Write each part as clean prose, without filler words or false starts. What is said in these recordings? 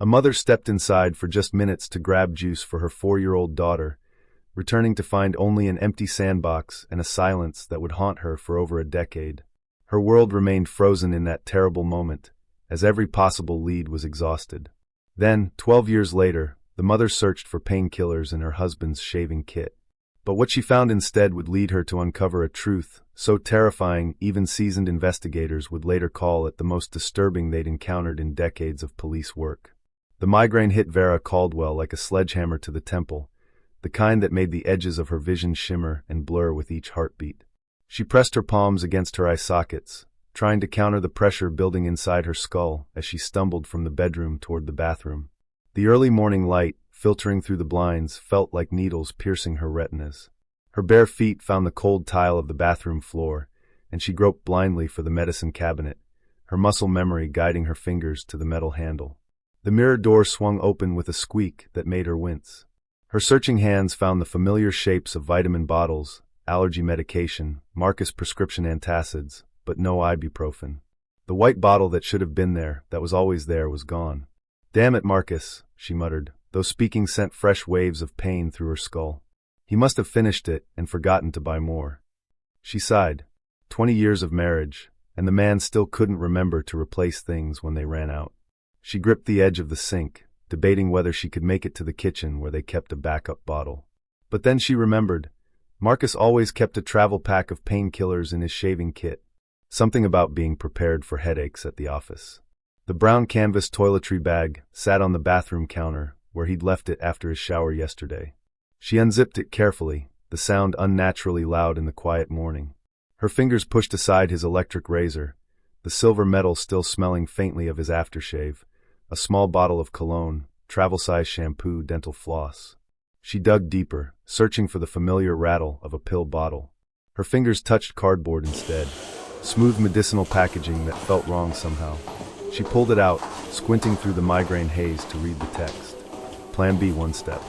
A mother stepped inside for just minutes to grab juice for her 4-year-old daughter, returning to find only an empty sandbox and a silence that would haunt her for over a decade. Her world remained frozen in that terrible moment, as every possible lead was exhausted. Then, 12 years later, the mother searched for painkillers in her husband's shaving kit. But what she found instead would lead her to uncover a truth so terrifying even seasoned investigators would later call it the most disturbing they'd encountered in decades of police work. The migraine hit Vera Caldwell like a sledgehammer to the temple, the kind that made the edges of her vision shimmer and blur with each heartbeat. She pressed her palms against her eye sockets, trying to counter the pressure building inside her skull as she stumbled from the bedroom toward the bathroom. The early morning light, filtering through the blinds, felt like needles piercing her retinas. Her bare feet found the cold tile of the bathroom floor, and she groped blindly for the medicine cabinet, her muscle memory guiding her fingers to the metal handle. The mirror door swung open with a squeak that made her wince. Her searching hands found the familiar shapes of vitamin bottles, allergy medication, Marcus prescription antacids, but no ibuprofen. The white bottle that should have been there, that was always there, was gone. "Damn it, Marcus," she muttered, though speaking sent fresh waves of pain through her skull. He must have finished it and forgotten to buy more. She sighed. 20 years of marriage, and the man still couldn't remember to replace things when they ran out. She gripped the edge of the sink, debating whether she could make it to the kitchen where they kept a backup bottle. But then she remembered. Marcus always kept a travel pack of painkillers in his shaving kit. Something about being prepared for headaches at the office. The brown canvas toiletry bag sat on the bathroom counter, where he'd left it after his shower yesterday. She unzipped it carefully, the sound unnaturally loud in the quiet morning. Her fingers pushed aside his electric razor, the silver metal still smelling faintly of his aftershave, a small bottle of cologne, travel-size shampoo, dental floss. She dug deeper, searching for the familiar rattle of a pill bottle. Her fingers touched cardboard instead, smooth medicinal packaging that felt wrong somehow. She pulled it out, squinting through the migraine haze to read the text. Plan B, 1 step.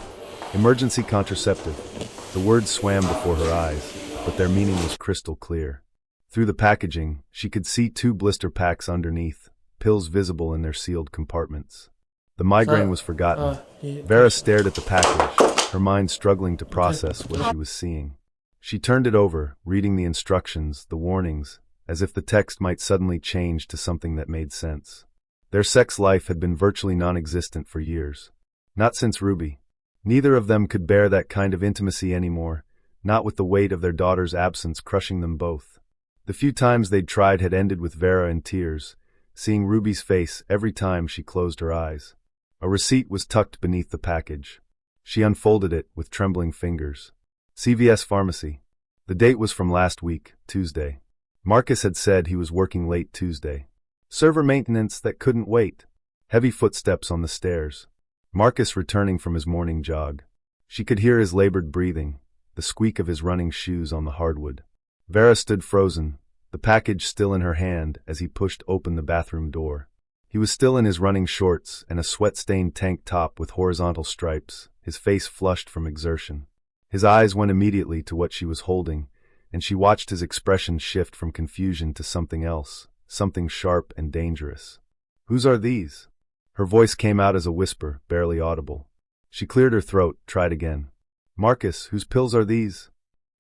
Emergency contraceptive. The words swam before her eyes, but their meaning was crystal clear. Through the packaging, she could see 2 blister packs underneath, pills visible in their sealed compartments. The migraine was forgotten. Vera stared at the package, her mind struggling to process what she was seeing. She turned it over, reading the instructions, the warnings, as if the text might suddenly change to something that made sense. Their sex life had been virtually non-existent for years. Not since Ruby. Neither of them could bear that kind of intimacy anymore, not with the weight of their daughter's absence crushing them both. The few times they'd tried had ended with Vera in tears, seeing Ruby's face every time she closed her eyes. A receipt was tucked beneath the package. She unfolded it with trembling fingers. CVS Pharmacy. The date was from last week, Tuesday. Marcus had said he was working late Tuesday. Server maintenance that couldn't wait. Heavy footsteps on the stairs. Marcus returning from his morning jog. She could hear his labored breathing, the squeak of his running shoes on the hardwood. Vera stood frozen, the package still in her hand as he pushed open the bathroom door. He was still in his running shorts and a sweat-stained tank top with horizontal stripes, his face flushed from exertion. His eyes went immediately to what she was holding, and she watched his expression shift from confusion to something else, something sharp and dangerous. "Whose are these?" Her voice came out as a whisper, barely audible. She cleared her throat, tried again. "Marcus, whose pills are these?"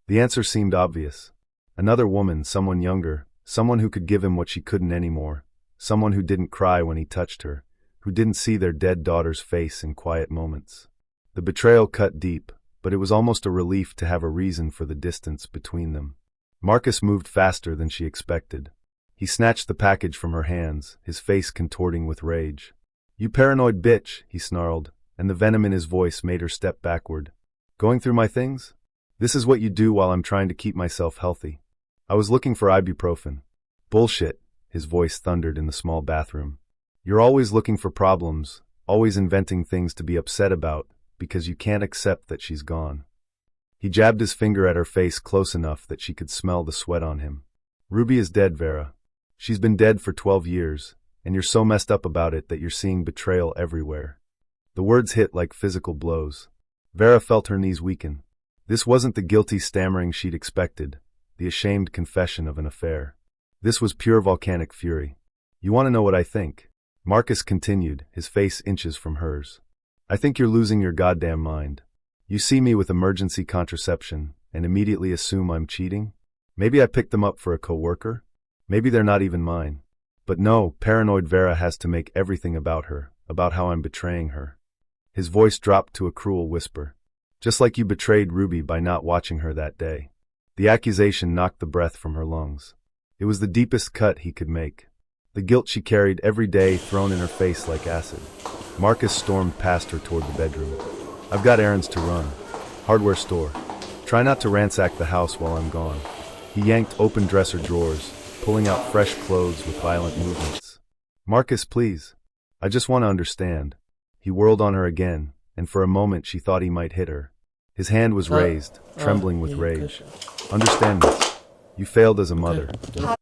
The answer seemed obvious. Another woman, someone younger, someone who could give him what she couldn't anymore, someone who didn't cry when he touched her, who didn't see their dead daughter's face in quiet moments. The betrayal cut deep, but it was almost a relief to have a reason for the distance between them. Marcus moved faster than she expected. He snatched the package from her hands, his face contorting with rage. "You paranoid bitch," he snarled, and the venom in his voice made her step backward. "Going through my things? This is what you do while I'm trying to keep myself healthy. I was looking for ibuprofen." "Bullshit," his voice thundered in the small bathroom. "You're always looking for problems, always inventing things to be upset about, because you can't accept that she's gone." He jabbed his finger at her face close enough that she could smell the sweat on him. "Ruby is dead, Vera. She's been dead for 12 years, and you're so messed up about it that you're seeing betrayal everywhere." The words hit like physical blows. Vera felt her knees weaken. This wasn't the guilty stammering she'd expected, the ashamed confession of an affair. This was pure volcanic fury. "You want to know what I think?" Marcus continued, his face inches from hers. I think you're losing your goddamn mind. You see me with emergency contraception and immediately assume I'm cheating? Maybe I picked them up for a coworker? Maybe they're not even mine. But no, paranoid Vera has to make everything about her, about how I'm betraying her. His voice dropped to a cruel whisper. Just like you betrayed Ruby by not watching her that day. The accusation knocked the breath from her lungs. It was the deepest cut he could make. The guilt she carried every day thrown in her face like acid. Marcus stormed past her toward the bedroom. I've got errands to run. Hardware store. Try not to ransack the house while I'm gone. He yanked open dresser drawers, pulling out fresh clothes with violent movements. Marcus, please. I just want to understand. He whirled on her again, and for a moment she thought he might hit her. His hand was raised, trembling with rage. Understand this. You failed as a mother.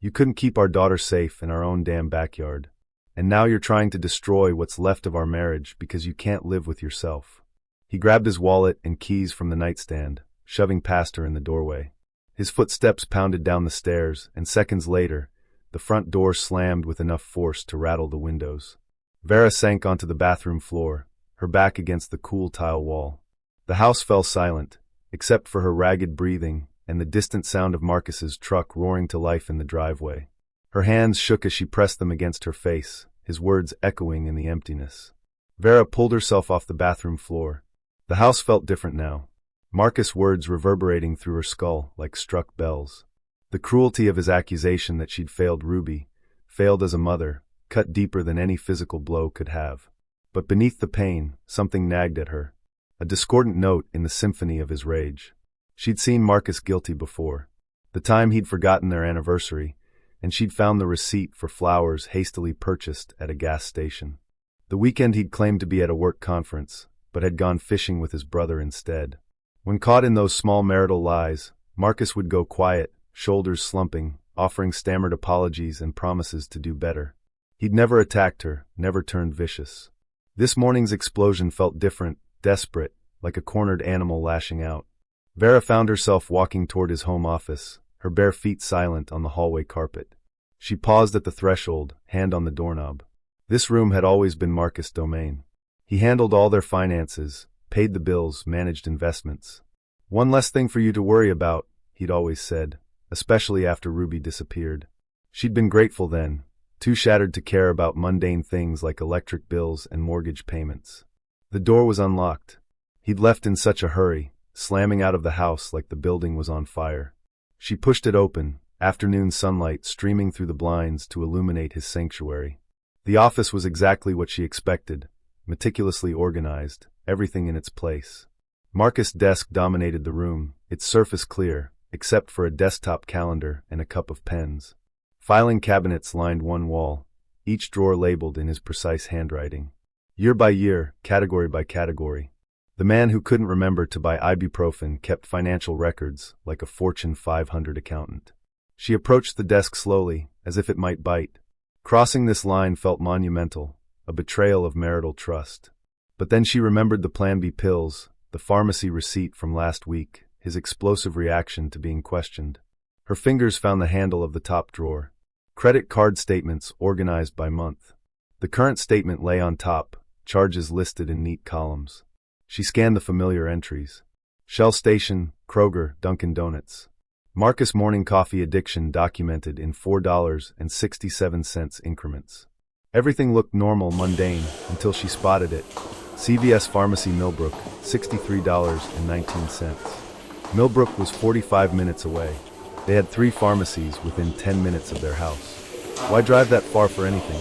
You couldn't keep our daughter safe in our own damn backyard. And now you're trying to destroy what's left of our marriage because you can't live with yourself. He grabbed his wallet and keys from the nightstand, shoving past her in the doorway. His footsteps pounded down the stairs, and seconds later, the front door slammed with enough force to rattle the windows. Vera sank onto the bathroom floor, her back against the cool tile wall. The house fell silent, except for her ragged breathing and the distant sound of Marcus's truck roaring to life in the driveway. Her hands shook as she pressed them against her face, his words echoing in the emptiness. Vera pulled herself off the bathroom floor. The house felt different now. Marcus' words reverberating through her skull like struck bells. The cruelty of his accusation that she'd failed Ruby, failed as a mother, cut deeper than any physical blow could have. But beneath the pain, something nagged at her. A discordant note in the symphony of his rage. She'd seen Marcus guilty before. The time he'd forgotten their anniversary, and she'd found the receipt for flowers hastily purchased at a gas station. The weekend he'd claimed to be at a work conference, but had gone fishing with his brother instead. When caught in those small marital lies, Marcus would go quiet, shoulders slumping, offering stammered apologies and promises to do better. He'd never attacked her, never turned vicious. This morning's explosion felt different, desperate, like a cornered animal lashing out. Vera found herself walking toward his home office, her bare feet silent on the hallway carpet. She paused at the threshold, hand on the doorknob. This room had always been Marcus' domain. He handled all their finances, paid the bills, managed investments. One less thing for you to worry about, he'd always said, especially after Ruby disappeared. She'd been grateful then, too shattered to care about mundane things like electric bills and mortgage payments. The door was unlocked. He'd left in such a hurry, slamming out of the house like the building was on fire. She pushed it open, afternoon sunlight streaming through the blinds to illuminate his sanctuary. The office was exactly what she expected, meticulously organized, everything in its place. Marcus' desk dominated the room, its surface clear, except for a desktop calendar and a cup of pens. Filing cabinets lined one wall, each drawer labeled in his precise handwriting. Year by year, category by category. The man who couldn't remember to buy ibuprofen kept financial records like a Fortune 500 accountant. She approached the desk slowly, as if it might bite. Crossing this line felt monumental, a betrayal of marital trust. But then she remembered the Plan B pills, the pharmacy receipt from last week, his explosive reaction to being questioned. Her fingers found the handle of the top drawer. Credit card statements organized by month. The current statement lay on top, charges listed in neat columns. She scanned the familiar entries. Shell Station, Kroger, Dunkin' Donuts. Marcus' morning coffee addiction documented in $4.67 increments. Everything looked normal, mundane, until she spotted it. CVS Pharmacy Millbrook, $63.19. Millbrook was 45 minutes away. They had 3 pharmacies within 10 minutes of their house. Why drive that far for anything?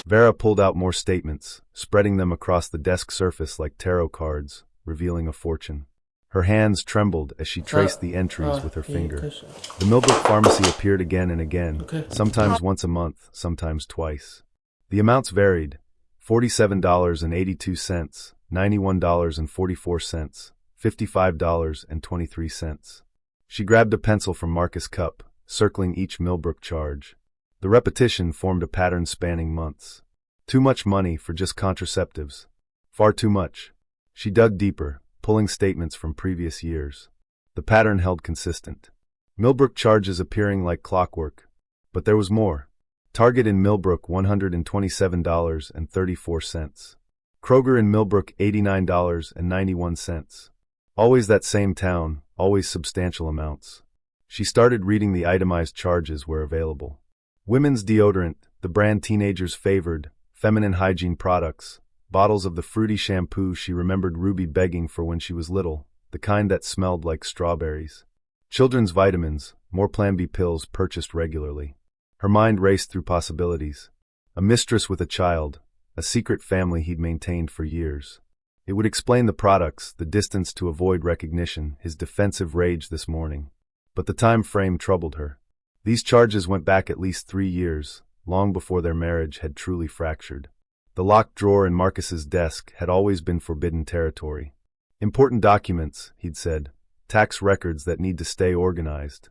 Vera pulled out more statements, spreading them across the desk surface like tarot cards, revealing a fortune. Her hands trembled as she traced the entries with her finger. The Millbrook pharmacy appeared again and again, sometimes once a month, sometimes twice. The amounts varied: $47.82, $91.44, $55.23. She grabbed a pencil from Marcus' cup, circling each Millbrook charge. The repetition formed a pattern spanning months. Too much money for just contraceptives. Far too much. She dug deeper, pulling statements from previous years. The pattern held consistent. Millbrook charges appearing like clockwork. But there was more. Target in Millbrook $127.34. Kroger in Millbrook $89.91. Always that same town, always substantial amounts. She started reading the itemized charges where available. Women's deodorant, the brand teenagers favored, feminine hygiene products, bottles of the fruity shampoo she remembered Ruby begging for when she was little, the kind that smelled like strawberries. Children's vitamins, more Plan B pills purchased regularly. Her mind raced through possibilities. A mistress with a child, a secret family he'd maintained for years. It would explain the products, the distance to avoid recognition, his defensive rage this morning. But the time frame troubled her. These charges went back at least 3 years, long before their marriage had truly fractured. The locked drawer in Marcus's desk had always been forbidden territory. Important documents, he'd said, tax records that need to stay organized.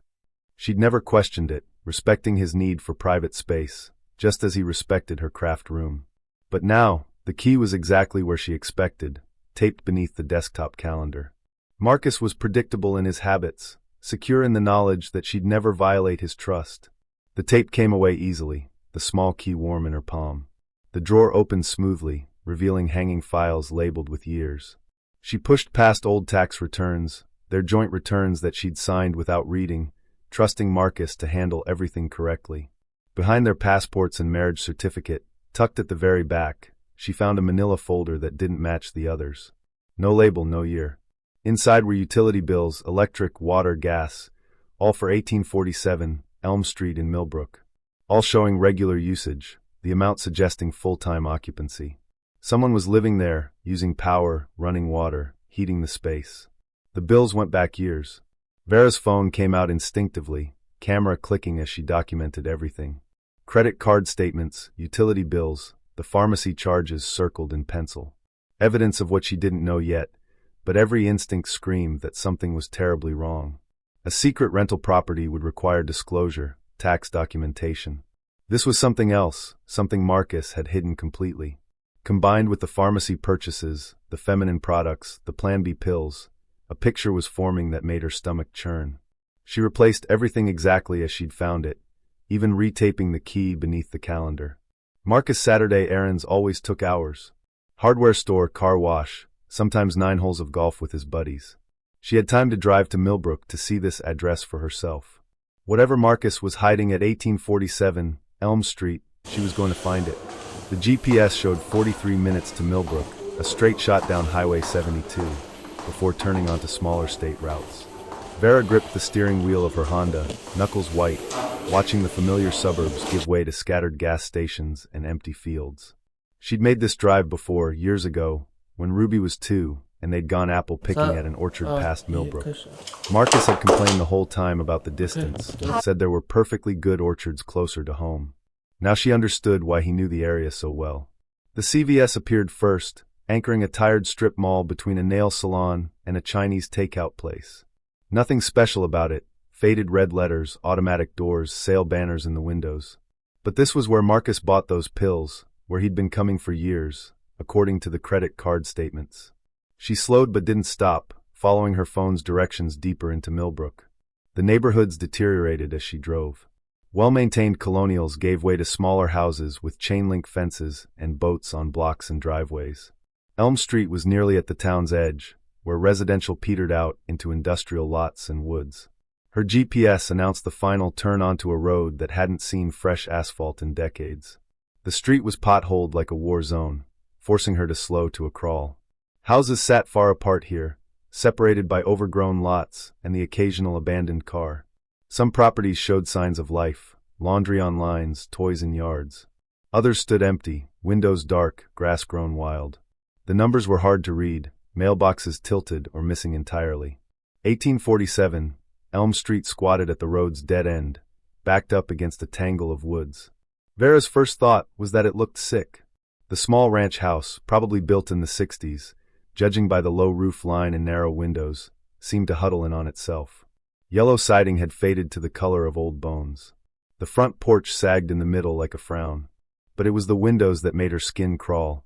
She'd never questioned it, respecting his need for private space, just as he respected her craft room. But now, the key was exactly where she expected, taped beneath the desktop calendar. Marcus was predictable in his habits, secure in the knowledge that she'd never violate his trust. The tape came away easily, the small key warm in her palm. The drawer opened smoothly, revealing hanging files labeled with years. She pushed past old tax returns, their joint returns that she'd signed without reading, trusting Marcus to handle everything correctly. Behind their passports and marriage certificate, tucked at the very back, she found a manila folder that didn't match the others. No label, no year. Inside were utility bills, electric, water, gas, all for 1847 Elm Street in Millbrook. All showing regular usage, the amount suggesting full-time occupancy. Someone was living there, using power, running water, heating the space. The bills went back years. Vera's phone came out instinctively, camera clicking as she documented everything. Credit card statements, utility bills, the pharmacy charges circled in pencil. Evidence of what she didn't know yet, but every instinct screamed that something was terribly wrong. A secret rental property would require disclosure, tax documentation. This was something else, something Marcus had hidden completely. Combined with the pharmacy purchases, the feminine products, the Plan B pills, a picture was forming that made her stomach churn. She replaced everything exactly as she'd found it, even retaping the key beneath the calendar. Marcus' Saturday errands always took hours. Hardware store, car wash, sometimes 9 holes of golf with his buddies. She had time to drive to Millbrook to see this address for herself. Whatever Marcus was hiding at 1847 Elm Street, she was going to find it. The GPS showed 43 minutes to Millbrook, a straight shot down Highway 72, before turning onto smaller state routes. Vera gripped the steering wheel of her Honda, knuckles white, watching the familiar suburbs give way to scattered gas stations and empty fields. She'd made this drive before, years ago, when Ruby was 2, and they'd gone apple picking at an orchard past Millbrook. Marcus had complained the whole time about the distance, said there were perfectly good orchards closer to home. Now she understood why he knew the area so well. The CVS appeared first, anchoring a tired strip mall between a nail salon and a Chinese takeout place. Nothing special about it, faded red letters, automatic doors, sale banners in the windows. But this was where Marcus bought those pills, where he'd been coming for years, according to the credit card statements. She slowed but didn't stop, following her phone's directions deeper into Millbrook. The neighborhoods deteriorated as she drove. Well-maintained colonials gave way to smaller houses with chain-link fences and boats on blocks and driveways. Elm Street was nearly at the town's edge, where residential petered out into industrial lots and woods. Her GPS announced the final turn onto a road that hadn't seen fresh asphalt in decades. The street was potholed like a war zone, forcing her to slow to a crawl. Houses sat far apart here, separated by overgrown lots and the occasional abandoned car. Some properties showed signs of life, laundry on lines, toys in yards. Others stood empty, windows dark, grass grown wild. The numbers were hard to read, mailboxes tilted or missing entirely. 1847, Elm Street squatted at the road's dead end, backed up against a tangle of woods. Vera's first thought was that it looked sick. The small ranch house, probably built in the 60s, judging by the low roof line and narrow windows, seemed to huddle in on itself. Yellow siding had faded to the color of old bones. The front porch sagged in the middle like a frown. But it was the windows that made her skin crawl.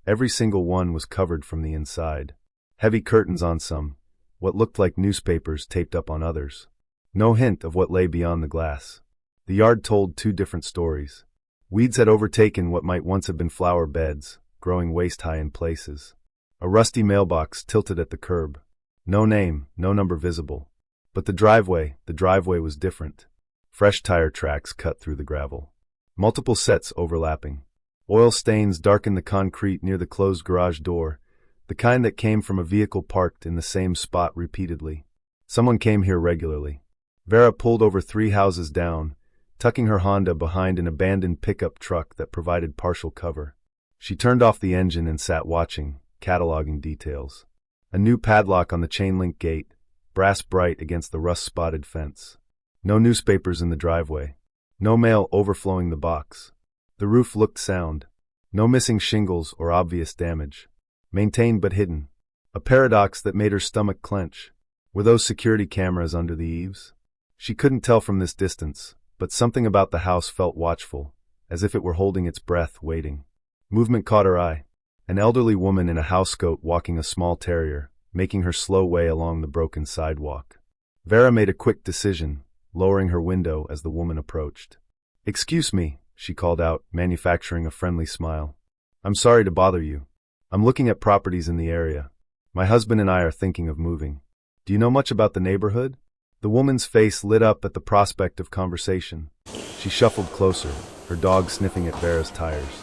Every single one was covered from the inside. Heavy curtains on some, what looked like newspapers taped up on others. No hint of what lay beyond the glass. The yard told 2 different stories. Weeds had overtaken what might once have been flower beds, growing waist-high in places. A rusty mailbox tilted at the curb. No name, no number visible. But the driveway was different. Fresh tire tracks cut through the gravel. Multiple sets overlapping. Oil stains darkened the concrete near the closed garage door, the kind that came from a vehicle parked in the same spot repeatedly. Someone came here regularly. Vera pulled over 3 houses down, tucking her Honda behind an abandoned pickup truck that provided partial cover. She turned off the engine and sat watching, cataloging details. A new padlock on the chain-link gate, brass bright against the rust-spotted fence. No newspapers in the driveway. No mail overflowing the box. The roof looked sound. No missing shingles or obvious damage. Maintained but hidden. A paradox that made her stomach clench. Were those security cameras under the eaves? She couldn't tell from this distance, but something about the house felt watchful, as if it were holding its breath, waiting. Movement caught her eye. An elderly woman in a housecoat walking a small terrier, making her slow way along the broken sidewalk. Vera made a quick decision, lowering her window as the woman approached. "Excuse me," she called out, manufacturing a friendly smile. "I'm sorry to bother you. I'm looking at properties in the area. My husband and I are thinking of moving. Do you know much about the neighborhood?" The woman's face lit up at the prospect of conversation. She shuffled closer, her dog sniffing at Vera's tires.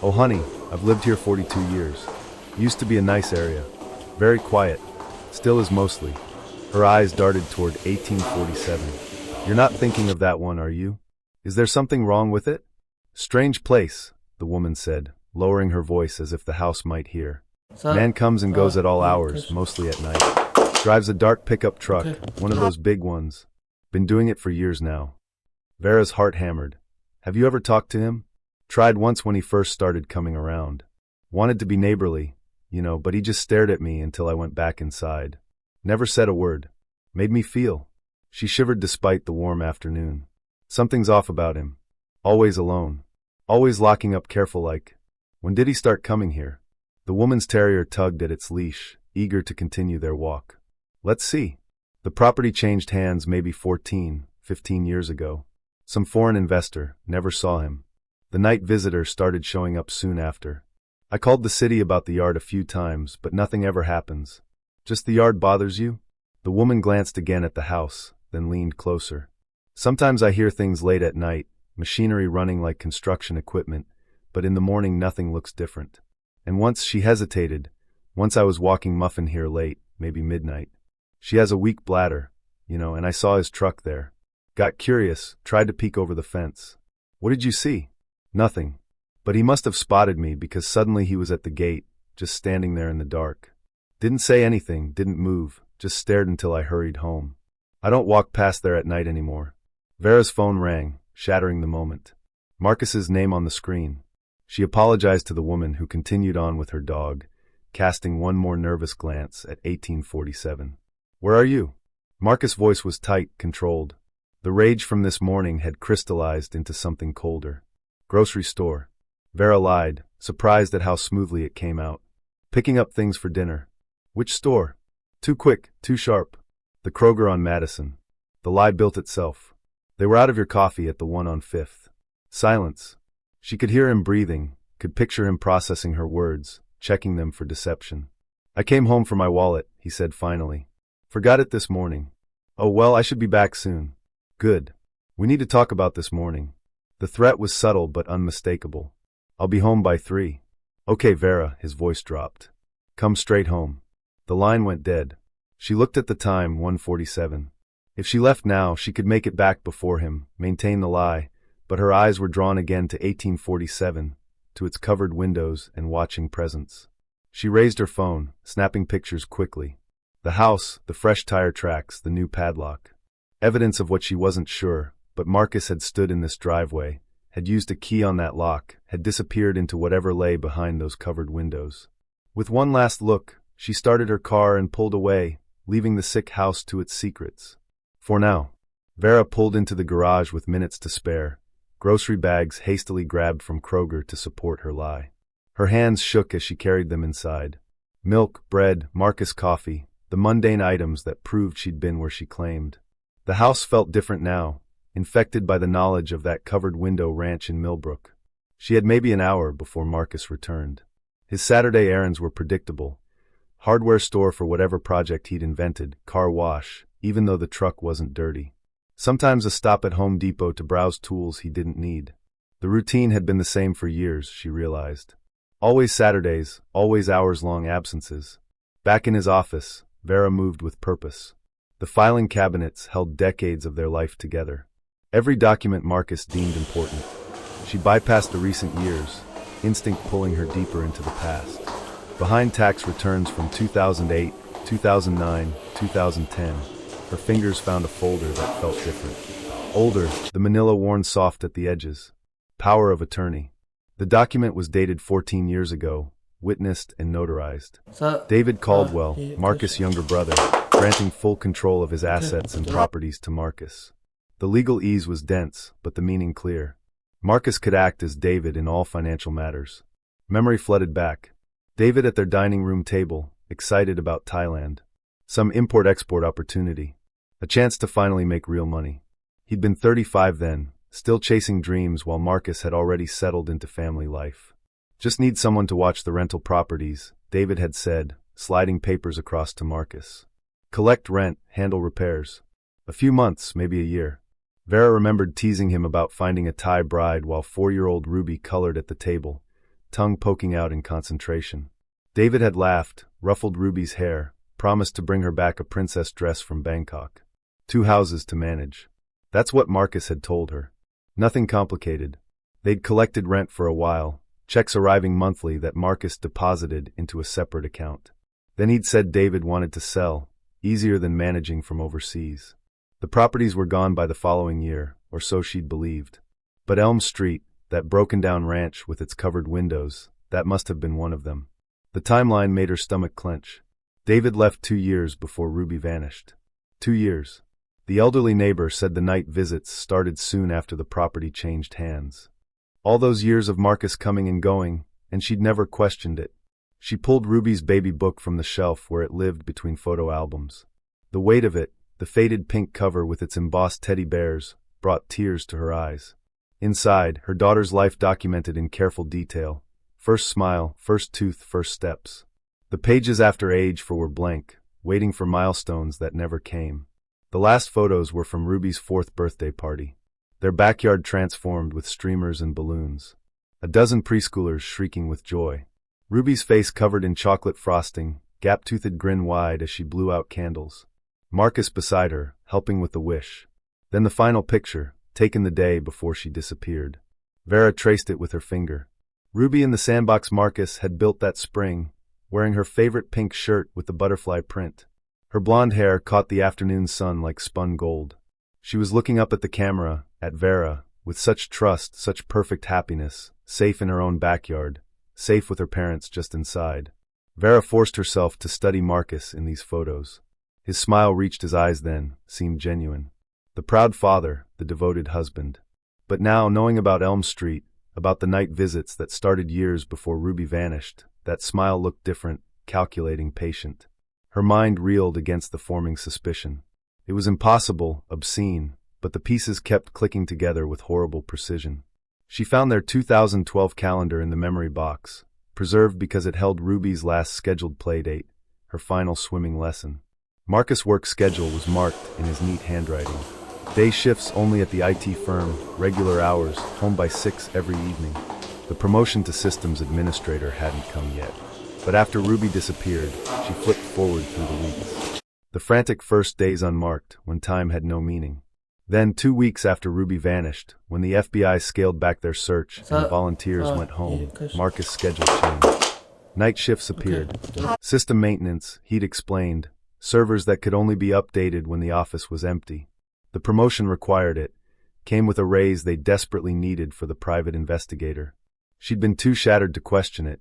"Oh honey, I've lived here 42 years. Used to be a nice area. Very quiet. Still is mostly." Her eyes darted toward 1847. "You're not thinking of that one, are you? Is there something wrong with it?" "Strange place," the woman said, lowering her voice as if the house might hear. "Man comes and goes at all hours, mostly at night. Drives a dark pickup truck, one of those big ones. Been doing it for years now." Vera's heart hammered. "Have you ever talked to him?" "Tried once when he first started coming around. Wanted to be neighborly, but he just stared at me until I went back inside. Never said a word. Made me feel." She shivered despite the warm afternoon. "Something's off about him. Always alone. Always locking up careful like. When did he start coming here?" The woman's terrier tugged at its leash, eager to continue their walk. "Let's see. The property changed hands maybe 14, 15 years ago. Some foreign investor, never saw him. The night visitor started showing up soon after. I called the city about the yard a few times, but nothing ever happens. Just the yard bothers you?" The woman glanced again at the house, then leaned closer. "Sometimes I hear things late at night, machinery running like construction equipment, but in the morning nothing looks different. And once," she hesitated, "once I was walking Muffin here late, maybe midnight. She has a weak bladder, and I saw his truck there. Got curious, tried to peek over the fence." "What did you see?" "Nothing. But he must have spotted me because suddenly he was at the gate, just standing there in the dark. Didn't say anything, didn't move, just stared until I hurried home. I don't walk past there at night anymore." Vera's phone rang, shattering the moment. Marcus's name on the screen. She apologized to the woman who continued on with her dog, casting one more nervous glance at 1847. "Where are you?" Marcus' voice was tight, controlled. The rage from this morning had crystallized into something colder. "Grocery store." Vera lied, surprised at how smoothly it came out. "Picking up things for dinner." "Which store?" Too quick, too sharp. "The Kroger on Madison." The lie built itself. "They were out of your coffee at the one on 5th. Silence. She could hear him breathing, could picture him processing her words, checking them for deception. "I came home for my wallet," he said finally. "Forgot it this morning." "Oh well, I should be back soon." "Good. We need to talk about this morning." The threat was subtle but unmistakable. "I'll be home by 3. "Okay, Vera," his voice dropped. "Come straight home." The line went dead. She looked at the time, 1:47. If she left now, she could make it back before him, maintain the lie, but her eyes were drawn again to 1847, to its covered windows and watching presence. She raised her phone, snapping pictures quickly. The house, the fresh tire tracks, the new padlock. Evidence of what she wasn't sure, but Marcus had stood in this driveway, had used a key on that lock, had disappeared into whatever lay behind those covered windows. With one last look, she started her car and pulled away, leaving the sick house to its secrets. For now. Vera pulled into the garage with minutes to spare, grocery bags hastily grabbed from Kroger to support her lie. Her hands shook as she carried them inside. Milk, bread, Marcus coffee, the mundane items that proved she'd been where she claimed. The house felt different now, infected by the knowledge of that covered window ranch in Millbrook. She had maybe an hour before Marcus returned. His Saturday errands were predictable. Hardware store for whatever project he'd invented, car wash, even though the truck wasn't dirty. Sometimes a stop at Home Depot to browse tools he didn't need. The routine had been the same for years, she realized. Always Saturdays, always hours-long absences. Back in his office, Vera moved with purpose. The filing cabinets held decades of their life together. Every document Marcus deemed important. She bypassed the recent years, instinct pulling her deeper into the past. Behind tax returns from 2008, 2009, 2010, her fingers found a folder that felt different. Older, the manila worn soft at the edges. Power of attorney. The document was dated 14 years ago, witnessed and notarized. David Caldwell, Marcus' younger brother, granting full control of his assets and properties to Marcus. The legal ease was dense, but the meaning clear. Marcus could act as David in all financial matters. Memory flooded back. David at their dining room table, excited about Thailand. Some import-export opportunity. A chance to finally make real money. He'd been 35 then, still chasing dreams while Marcus had already settled into family life. Just need someone to watch the rental properties, David had said, sliding papers across to Marcus. Collect rent, handle repairs. A few months, maybe a year. Vera remembered teasing him about finding a Thai bride while 4-year-old Ruby colored at the table, tongue poking out in concentration. David had laughed, ruffled Ruby's hair, promised to bring her back a princess dress from Bangkok. 2 houses to manage. That's what Marcus had told her. Nothing complicated. They'd collected rent for a while, checks arriving monthly that Marcus deposited into a separate account. Then he'd said David wanted to sell, easier than managing from overseas. The properties were gone by the following year, or so she'd believed. But Elm Street, that broken-down ranch with its covered windows, that must have been one of them. The timeline made her stomach clench. David left 2 years before Ruby vanished. 2 years. The elderly neighbor said the night visits started soon after the property changed hands. All those years of Marcus coming and going, and she'd never questioned it. She pulled Ruby's baby book from the shelf where it lived between photo albums. The weight of it, the faded pink cover with its embossed teddy bears, brought tears to her eyes. Inside, her daughter's life documented in careful detail. First smile, first tooth, first steps. The pages after age 4 were blank, waiting for milestones that never came. The last photos were from Ruby's 4th birthday party. Their backyard transformed with streamers and balloons. A dozen preschoolers shrieking with joy. Ruby's face covered in chocolate frosting, gap-toothed grin wide as she blew out candles. Marcus beside her, helping with the wish. Then the final picture, taken the day before she disappeared. Vera traced it with her finger. Ruby in the sandbox Marcus had built that spring, wearing her favorite pink shirt with the butterfly print. Her blonde hair caught the afternoon sun like spun gold. She was looking up at the camera, at Vera, with such trust, such perfect happiness, safe in her own backyard, safe with her parents just inside. Vera forced herself to study Marcus in these photos. His smile reached his eyes then, seemed genuine. The proud father, the devoted husband. But now, knowing about Elm Street, about the night visits that started years before Ruby vanished, that smile looked different, calculating, patient. Her mind reeled against the forming suspicion. It was impossible, obscene, but the pieces kept clicking together with horrible precision. She found their 2012 calendar in the memory box, preserved because it held Ruby's last scheduled playdate, her final swimming lesson. Marcus' work schedule was marked in his neat handwriting. Day shifts only at the IT firm, regular hours, home by 6 every evening. The promotion to systems administrator hadn't come yet. But after Ruby disappeared, she flipped forward through the weeks. The frantic first days unmarked, when time had no meaning. Then 2 weeks after Ruby vanished, when the FBI scaled back their search and volunteers went home, Marcus' schedule changed. Night shifts appeared. System maintenance, he'd explained, servers that could only be updated when the office was empty. The promotion required it, came with a raise they desperately needed for the private investigator. She'd been too shattered to question it,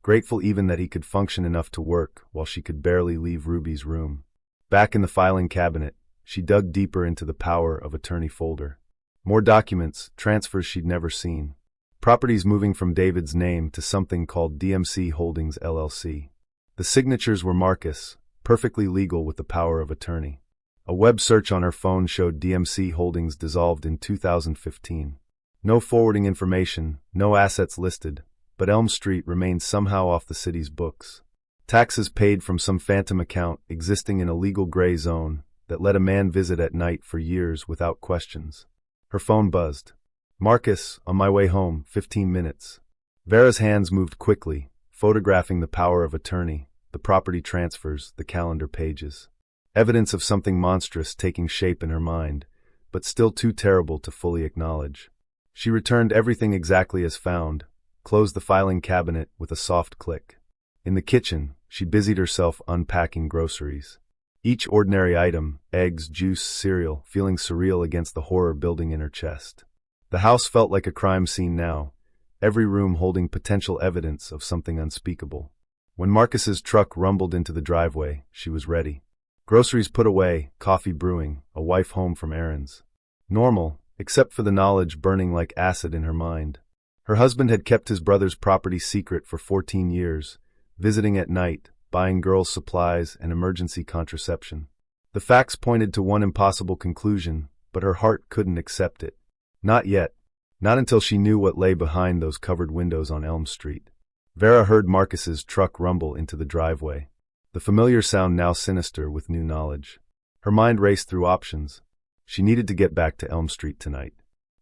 grateful even that he could function enough to work while she could barely leave Ruby's room. Back in the filing cabinet, she dug deeper into the power of attorney folder. More documents, transfers she'd never seen. Properties moving from David's name to something called DMC Holdings LLC. The signatures were Marcus, perfectly legal with the power of attorney. A web search on her phone showed DMC Holdings dissolved in 2015. No forwarding information, no assets listed, but Elm Street remained somehow off the city's books. Taxes paid from some phantom account existing in a legal gray zone that let a man visit at night for years without questions. Her phone buzzed. Marcus, on my way home, 15 minutes. Vera's hands moved quickly, photographing the power of attorney, the property transfers, the calendar pages. Evidence of something monstrous taking shape in her mind, but still too terrible to fully acknowledge. She returned everything exactly as found, closed the filing cabinet with a soft click. In the kitchen, she busied herself unpacking groceries. Each ordinary item, eggs, juice, cereal, feeling surreal against the horror building in her chest. The house felt like a crime scene now, every room holding potential evidence of something unspeakable. When Marcus's truck rumbled into the driveway, she was ready. Groceries put away, coffee brewing, a wife home from errands. Normal, except for the knowledge burning like acid in her mind. Her husband had kept his brother's property secret for 14 years, visiting at night, buying girls' supplies and emergency contraception. The facts pointed to one impossible conclusion, but her heart couldn't accept it. Not yet. Not until she knew what lay behind those covered windows on Elm Street. Vera heard Marcus's truck rumble into the driveway. The familiar sound now sinister with new knowledge. Her mind raced through options. She needed to get back to Elm Street tonight.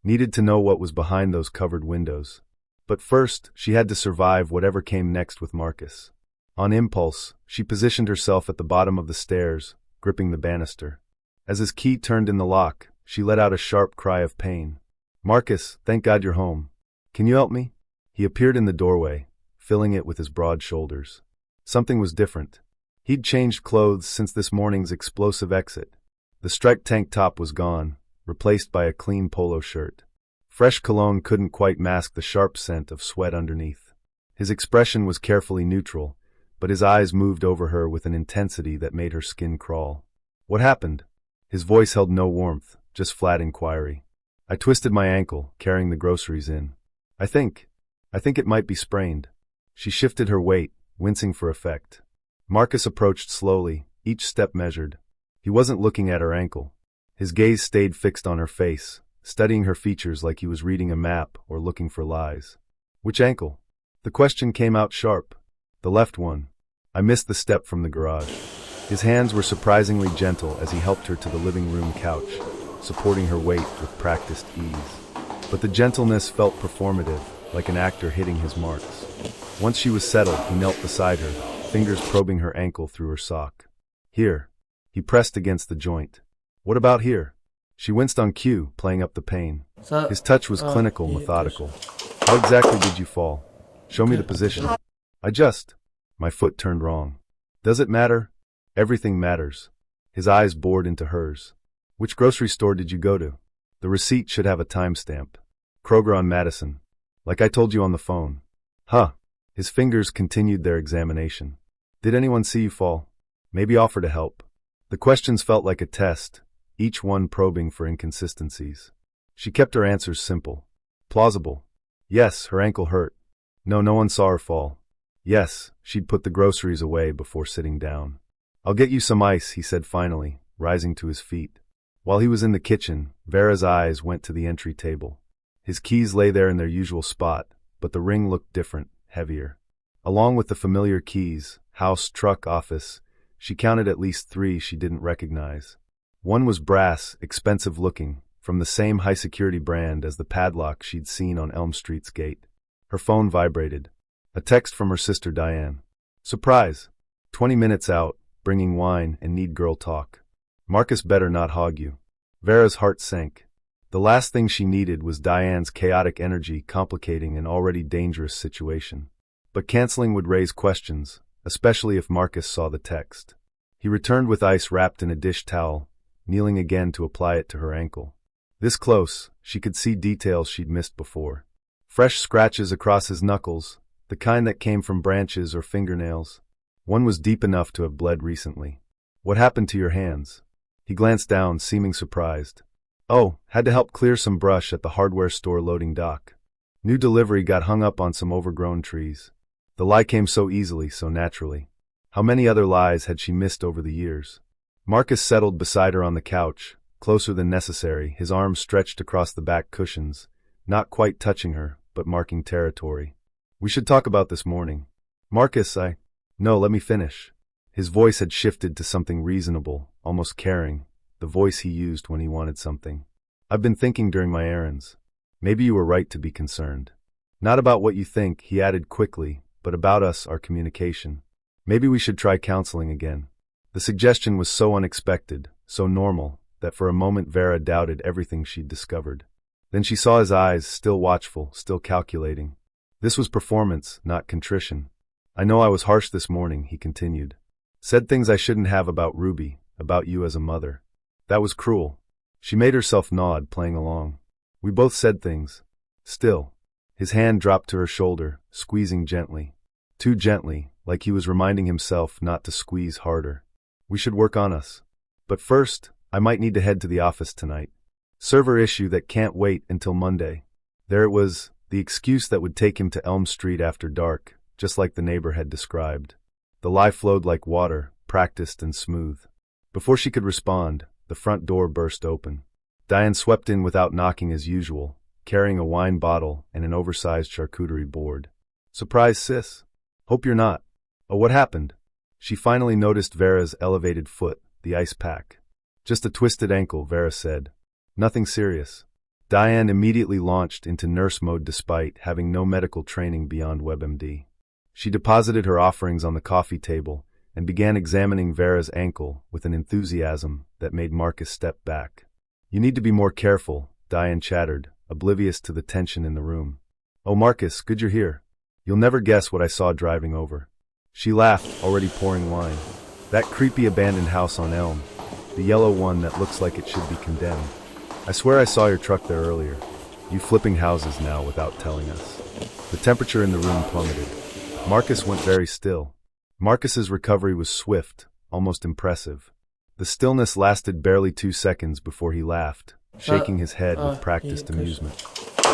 Needed to know what was behind those covered windows. But first, she had to survive whatever came next with Marcus. On impulse, she positioned herself at the bottom of the stairs, gripping the banister. As his key turned in the lock, she let out a sharp cry of pain. Marcus, thank God you're home. Can you help me? He appeared in the doorway, filling it with his broad shoulders. Something was different. He'd changed clothes since this morning's explosive exit. The striped tank top was gone, replaced by a clean polo shirt. Fresh cologne couldn't quite mask the sharp scent of sweat underneath. His expression was carefully neutral, but his eyes moved over her with an intensity that made her skin crawl. What happened? His voice held no warmth, just flat inquiry. I twisted my ankle, carrying the groceries in. I think it might be sprained. She shifted her weight, wincing for effect. Marcus approached slowly, each step measured. He wasn't looking at her ankle. His gaze stayed fixed on her face, studying her features like he was reading a map or looking for lies. Which ankle? The question came out sharp. The left one. I missed the step from the garage. His hands were surprisingly gentle as he helped her to the living room couch, supporting her weight with practiced ease. But the gentleness felt performative, like an actor hitting his marks. Once she was settled, he knelt beside her, fingers probing her ankle through her sock. Here. He pressed against the joint. What about here? She winced on cue, playing up the pain. His touch was clinical, methodical. How exactly did you fall? Show me the position. My foot turned wrong. Does it matter? Everything matters. His eyes bored into hers. Which grocery store did you go to? The receipt should have a timestamp. Kroger on Madison. Like I told you on the phone. Huh. His fingers continued their examination. Did anyone see you fall? Maybe offer to help. The questions felt like a test, each one probing for inconsistencies. She kept her answers simple. Plausible. Yes, her ankle hurt. No one saw her fall. Yes, she'd put the groceries away before sitting down. I'll get you some ice, he said finally, rising to his feet. While he was in the kitchen, Vera's eyes went to the entry table. His keys lay there in their usual spot, but the ring looked different, heavier. Along with the familiar keys, house, truck, office, she counted at least 3 she didn't recognize. One was brass, expensive looking, from the same high-security brand as the padlock she'd seen on Elm Street's gate. Her phone vibrated. A text from her sister Diane. Surprise! 20 minutes out, bringing wine and need girl talk. Marcus better not hog you. Vera's heart sank. The last thing she needed was Diane's chaotic energy complicating an already dangerous situation. But canceling would raise questions, especially if Marcus saw the text. He returned with ice wrapped in a dish towel, kneeling again to apply it to her ankle. This close, she could see details she'd missed before. Fresh scratches across his knuckles, the kind that came from branches or fingernails. One was deep enough to have bled recently. What happened to your hands? He glanced down, seeming surprised. Oh, had to help clear some brush at the hardware store loading dock. New delivery got hung up on some overgrown trees. The lie came so easily, so naturally. How many other lies had she missed over the years? Marcus settled beside her on the couch, closer than necessary, his arms stretched across the back cushions, not quite touching her, but marking territory. "We should talk about this morning." "Marcus, No, let me finish." His voice had shifted to something reasonable, almost caring, the voice he used when he wanted something. "I've been thinking during my errands. Maybe you were right to be concerned. Not about what you think," he added quickly, "but about us, our communication. Maybe we should try counseling again." The suggestion was so unexpected, so normal, that for a moment Vera doubted everything she'd discovered. Then she saw his eyes, still watchful, still calculating. This was performance, not contrition. "I know I was harsh this morning," he continued. "Said things I shouldn't have about Ruby, about you as a mother. That was cruel." She made herself nod, playing along. "We both said things. Still." His hand dropped to her shoulder, squeezing gently. Too gently, like he was reminding himself not to squeeze harder. "We should work on us. But first, I might need to head to the office tonight. Server issue that can't wait until Monday." There it was, the excuse that would take him to Elm Street after dark, just like the neighbor had described. The lie flowed like water, practiced and smooth. Before she could respond, the front door burst open. Diane swept in without knocking as usual, carrying a wine bottle and an oversized charcuterie board. "Surprise, sis? Hope you're not." "Oh, what happened?" She finally noticed Vera's elevated foot, the ice pack. "Just a twisted ankle," Vera said. "Nothing serious." Diane immediately launched into nurse mode despite having no medical training beyond WebMD. She deposited her offerings on the coffee table and began examining Vera's ankle with an enthusiasm that made Marcus step back. "You need to be more careful," Diane chattered, oblivious to the tension in the room. "Oh, Marcus, good you're here. You'll never guess what I saw driving over." She laughed, already pouring wine. "That creepy abandoned house on Elm. The yellow one that looks like it should be condemned. I swear I saw your truck there earlier. You flipping houses now without telling us." The temperature in the room plummeted. Marcus went very still. Marcus's recovery was swift, almost impressive. The stillness lasted barely 2 seconds before he laughed, shaking his head with practiced amusement.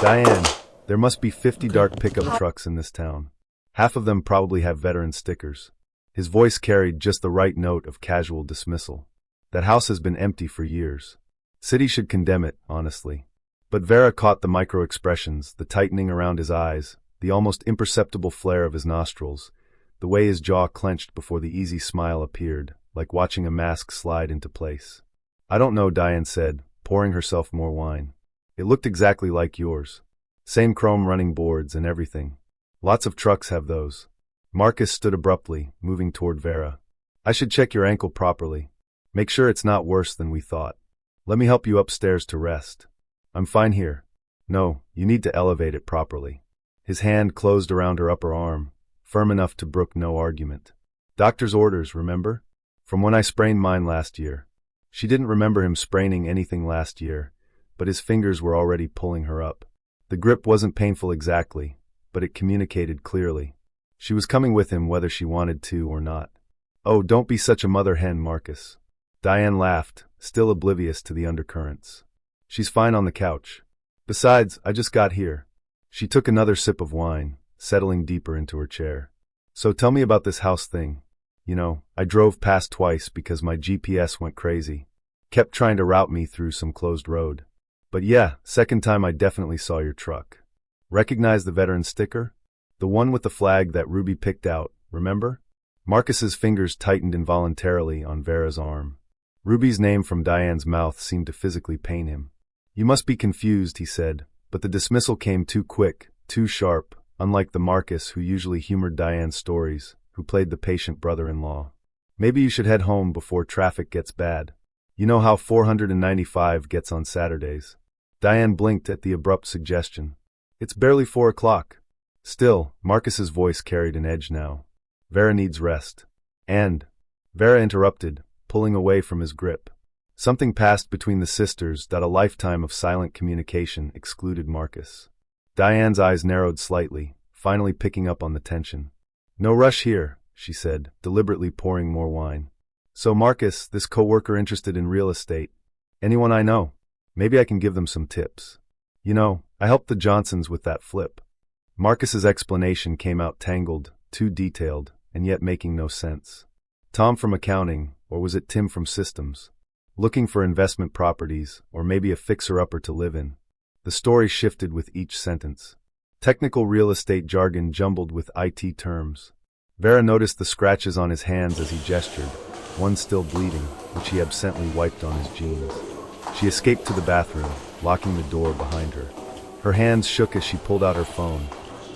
"Diane, there must be 50 dark pickup trucks in this town. Half of them probably have veteran stickers." His voice carried just the right note of casual dismissal. "That house has been empty for years. City should condemn it, honestly." But Vera caught the micro-expressions, the tightening around his eyes, the almost imperceptible flare of his nostrils, the way his jaw clenched before the easy smile appeared, like watching a mask slide into place. "I don't know," Diane said, pouring herself more wine. "It looked exactly like yours. Same chrome running boards and everything. Lots of trucks have those." Marcus stood abruptly, moving toward Vera. "I should check your ankle properly. Make sure it's not worse than we thought. Let me help you upstairs to rest." "I'm fine here." "No, you need to elevate it properly." His hand closed around her upper arm, firm enough to brook no argument. "Doctor's orders, remember? From when I sprained mine last year." She didn't remember him spraining anything last year, but his fingers were already pulling her up. The grip wasn't painful exactly, but it communicated clearly. She was coming with him whether she wanted to or not. "Oh, don't be such a mother hen, Marcus." Diane laughed, still oblivious to the undercurrents. "She's fine on the couch. Besides, I just got here." She took another sip of wine, settling deeper into her chair. "So tell me about this house thing. You know, I drove past twice because my GPS went crazy. Kept trying to route me through some closed road. But yeah, second time I definitely saw your truck. Recognize the veteran sticker? The one with the flag that Ruby picked out, remember?" Marcus's fingers tightened involuntarily on Vera's arm. Ruby's name from Diane's mouth seemed to physically pain him. "You must be confused," he said, but the dismissal came too quick, too sharp, unlike the Marcus who usually humored Diane's stories, who played the patient brother-in-law. "Maybe you should head home before traffic gets bad. You know how 495 gets on Saturdays." Diane blinked at the abrupt suggestion. "It's barely 4 o'clock. Still, Marcus's voice carried an edge now. "Vera needs rest." And Vera interrupted, pulling away from his grip. Something passed between the sisters that a lifetime of silent communication excluded Marcus. Diane's eyes narrowed slightly, finally picking up on the tension. "No rush here," she said, deliberately pouring more wine. "So Marcus, this coworker interested in real estate. Anyone I know? Maybe I can give them some tips. You know, I helped the Johnsons with that flip." Marcus's explanation came out tangled, too detailed, and yet making no sense. Tom from accounting, or was it Tim from systems? Looking for investment properties, or maybe a fixer-upper to live in. The story shifted with each sentence. Technical real estate jargon jumbled with IT terms. Vera noticed the scratches on his hands as he gestured, one still bleeding, which he absently wiped on his jeans. She escaped to the bathroom, locking the door behind her. Her hands shook as she pulled out her phone,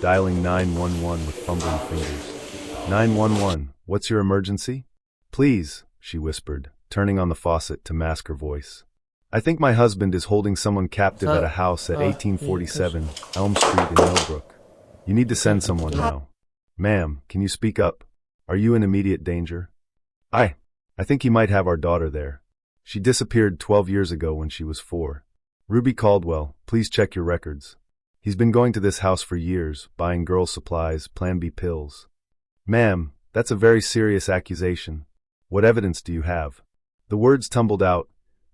dialing 911 with fumbling fingers. 911, what's your emergency? Please, she whispered, turning on the faucet to mask her voice. I think my husband is holding someone captive at a house at 1847 Elm Street in Millbrook. You need to send someone now. Ma'am, can you speak up? Are you in immediate danger? I think he might have our daughter there. She disappeared 12 years ago when she was 4. Ruby Caldwell, please check your records. He's been going to this house for years, buying girl supplies, Plan B pills. Ma'am, that's a very serious accusation. What evidence do you have? The words tumbled out.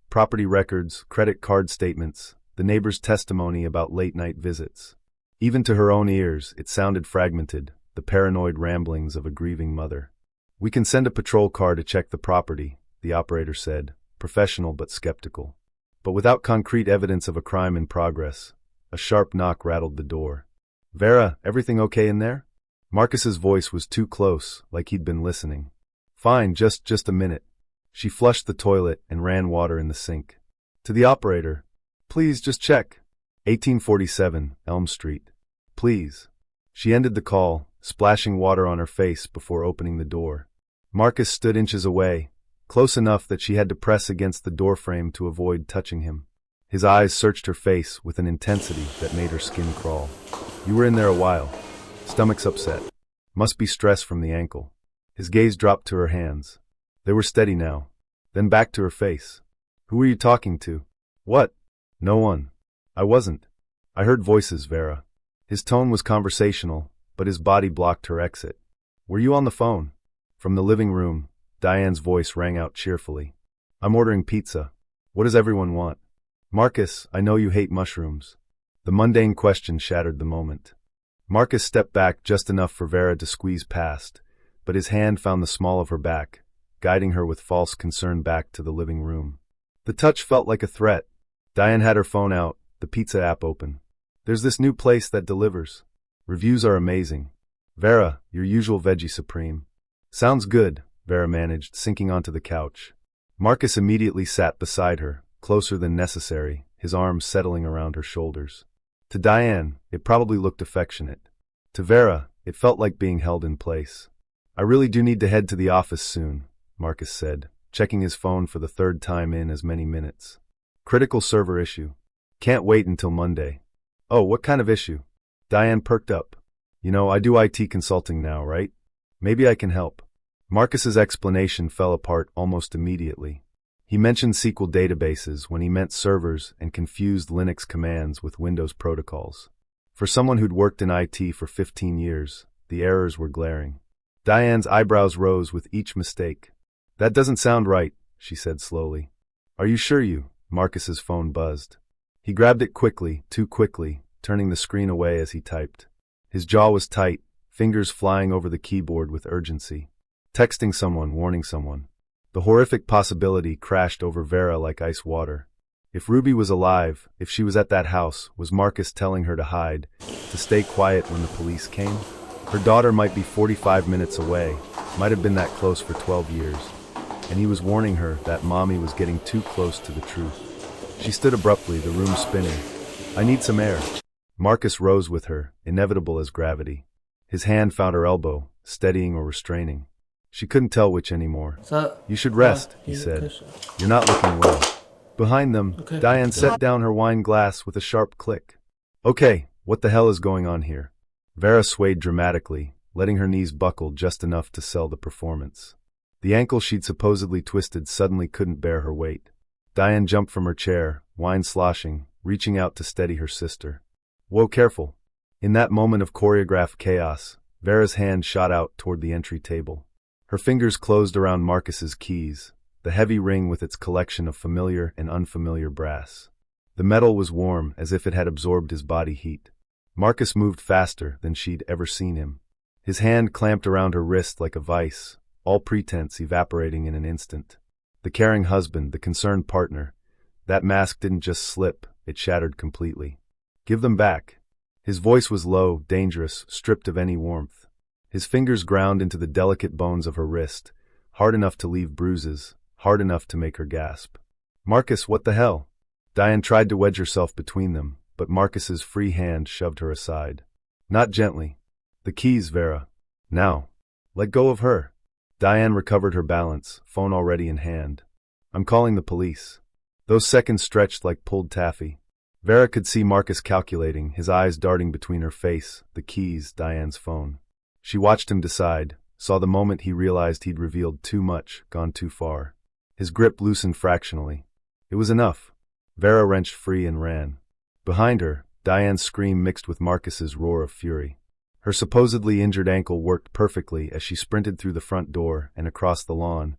Property records, credit card statements, the neighbor's testimony about late-night visits. Even to her own ears, it sounded fragmented, the paranoid ramblings of a grieving mother. We can send a patrol car to check the property, the operator said, professional but skeptical. But without concrete evidence of a crime in progress, a sharp knock rattled the door. Vera, everything okay in there? Marcus's voice was too close, like he'd been listening. Fine, just a minute. She flushed the toilet and ran water in the sink. To the operator. Please, just check. 1847, Elm Street. Please. She ended the call, splashing water on her face before opening the door. Marcus stood inches away, close enough that she had to press against the doorframe to avoid touching him. His eyes searched her face with an intensity that made her skin crawl. You were in there a while. Stomach's upset. Must be stress from the ankle. His gaze dropped to her hands. They were steady now. Then back to her face. Who were you talking to? What? No one. I wasn't. I heard voices, Vera. His tone was conversational, but his body blocked her exit. Were you on the phone? From the living room, Diane's voice rang out cheerfully. I'm ordering pizza. What does everyone want? Marcus, I know you hate mushrooms. The mundane question shattered the moment. Marcus stepped back just enough for Vera to squeeze past, but his hand found the small of her back, guiding her with false concern back to the living room. The touch felt like a threat. Diane had her phone out, the pizza app open. There's this new place that delivers. Reviews are amazing. Vera, your usual veggie supreme. Sounds good, Vera managed, sinking onto the couch. Marcus immediately sat beside her, closer than necessary, his arms settling around her shoulders. To Diane, it probably looked affectionate. To Vera, it felt like being held in place. I really do need to head to the office soon, Marcus said, checking his phone for the third time in as many minutes. Critical server issue. Can't wait until Monday. Oh, what kind of issue? Diane perked up. You know, I do IT consulting now, right? Maybe I can help. Marcus's explanation fell apart almost immediately. He mentioned SQL databases when he meant servers and confused Linux commands with Windows protocols. For someone who'd worked in IT for 15 years, the errors were glaring. Diane's eyebrows rose with each mistake. That doesn't sound right, she said slowly. Are you sure you? Marcus's phone buzzed. He grabbed it quickly, too quickly, turning the screen away as he typed. His jaw was tight, fingers flying over the keyboard with urgency. Texting someone, warning someone. The horrific possibility crashed over Vera like ice water. If Ruby was alive, if she was at that house, was Marcus telling her to hide, to stay quiet when the police came? Her daughter might be 45 minutes away, might have been that close for 12 years. And he was warning her that mommy was getting too close to the truth. She stood abruptly, the room spinning. I need some air. Marcus rose with her, inevitable as gravity. His hand found her elbow, steadying or restraining. She couldn't tell which anymore. You should rest, he said. You're not looking well. Behind them, Diane set down her wine glass with a sharp click. Okay, what the hell is going on here? Vera swayed dramatically, letting her knees buckle just enough to sell the performance. The ankle she'd supposedly twisted suddenly couldn't bear her weight. Diane jumped from her chair, wine sloshing, reaching out to steady her sister. Whoa, careful. In that moment of choreographed chaos, Vera's hand shot out toward the entry table. Her fingers closed around Marcus's keys, the heavy ring with its collection of familiar and unfamiliar brass. The metal was warm, as if it had absorbed his body heat. Marcus moved faster than she'd ever seen him. His hand clamped around her wrist like a vice, all pretense evaporating in an instant. The caring husband, the concerned partner. That mask didn't just slip, it shattered completely. Give them back. His voice was low, dangerous, stripped of any warmth. His fingers ground into the delicate bones of her wrist, hard enough to leave bruises, hard enough to make her gasp. Marcus, what the hell? Diane tried to wedge herself between them, but Marcus's free hand shoved her aside. Not gently. The keys, Vera. Now. Let go of her. Diane recovered her balance, phone already in hand. I'm calling the police. Those seconds stretched like pulled taffy. Vera could see Marcus calculating, his eyes darting between her face, the keys, Diane's phone. She watched him decide, saw the moment he realized he'd revealed too much, gone too far. His grip loosened fractionally. It was enough. Vera wrenched free and ran. Behind her, Diane's scream mixed with Marcus's roar of fury. Her supposedly injured ankle worked perfectly as she sprinted through the front door and across the lawn,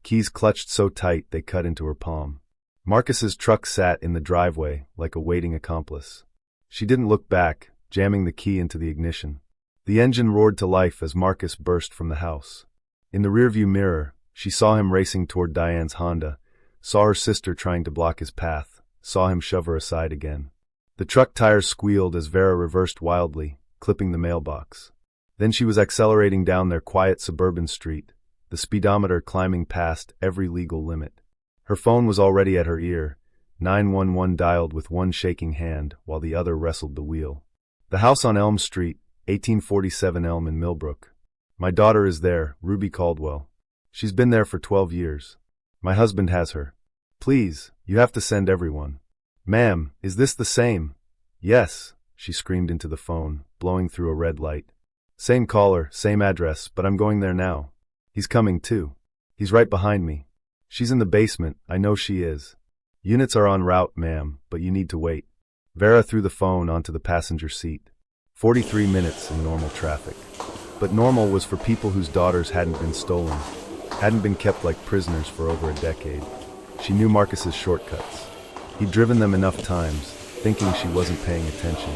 keys clutched so tight they cut into her palm. Marcus's truck sat in the driveway like a waiting accomplice. She didn't look back, jamming the key into the ignition. The engine roared to life as Marcus burst from the house. In the rearview mirror, she saw him racing toward Diane's Honda, saw her sister trying to block his path, saw him shove her aside again. The truck tires squealed as Vera reversed wildly, clipping the mailbox. Then she was accelerating down their quiet suburban street, the speedometer climbing past every legal limit. Her phone was already at her ear, 911 dialed with one shaking hand while the other wrestled the wheel. The house on Elm Street, 1847 Elm in Millbrook. My daughter is there, Ruby Caldwell. She's been there for 12 years. My husband has her. Please, you have to send everyone. Ma'am, is this the same? Yes, she screamed into the phone, blowing through a red light. Same caller, same address, but I'm going there now. He's coming too. He's right behind me. She's in the basement, I know she is. Units are en route, ma'am, but you need to wait. Vera threw the phone onto the passenger seat. 43 minutes in normal traffic. But normal was for people whose daughters hadn't been stolen, hadn't been kept like prisoners for over a decade. She knew Marcus's shortcuts. He'd driven them enough times, thinking she wasn't paying attention.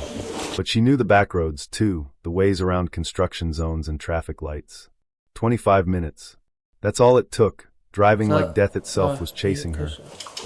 But she knew the backroads, too, the ways around construction zones and traffic lights. 25 minutes. That's all it took, driving like death itself was chasing her.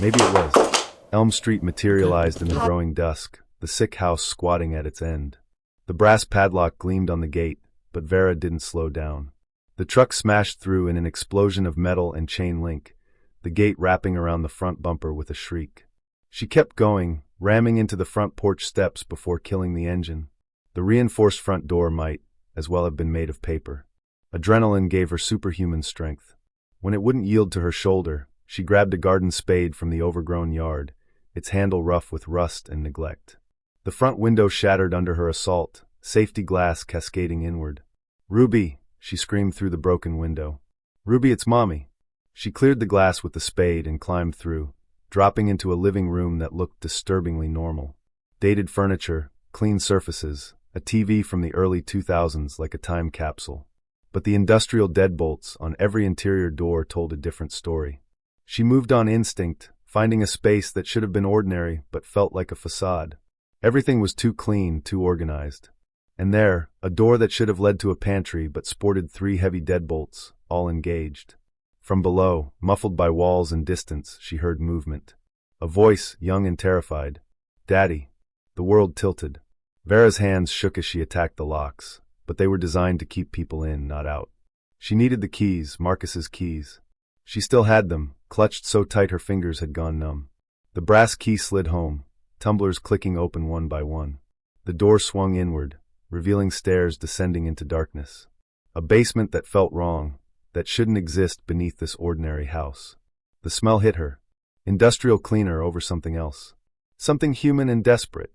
Maybe it was. Elm Street materialized in the growing dusk, the sick house squatting at its end. The brass padlock gleamed on the gate, but Vera didn't slow down. The truck smashed through in an explosion of metal and chain link, the gate wrapping around the front bumper with a shriek. She kept going, ramming into the front porch steps before killing the engine. The reinforced front door might, as well have been made of paper. Adrenaline gave her superhuman strength. When it wouldn't yield to her shoulder, she grabbed a garden spade from the overgrown yard, its handle rough with rust and neglect. The front window shattered under her assault, safety glass cascading inward. Ruby, she screamed through the broken window. Ruby, it's Mommy. She cleared the glass with the spade and climbed through, dropping into a living room that looked disturbingly normal. Dated furniture, clean surfaces, a TV from the early 2000s like a time capsule. But the industrial deadbolts on every interior door told a different story. She moved on instinct, finding a space that should have been ordinary but felt like a facade. Everything was too clean, too organized. And there, a door that should have led to a pantry but sported 3 heavy deadbolts, all engaged. From below, muffled by walls and distance, she heard movement. A voice, young and terrified. Daddy. The world tilted. Vera's hands shook as she attacked the locks, but they were designed to keep people in, not out. She needed the keys, Marcus's keys. She still had them, clutched so tight her fingers had gone numb. The brass key slid home, tumblers clicking open one by one. The door swung inward, revealing stairs descending into darkness. A basement that felt wrong, that shouldn't exist beneath this ordinary house. The smell hit her. Industrial cleaner over something else. Something human and desperate.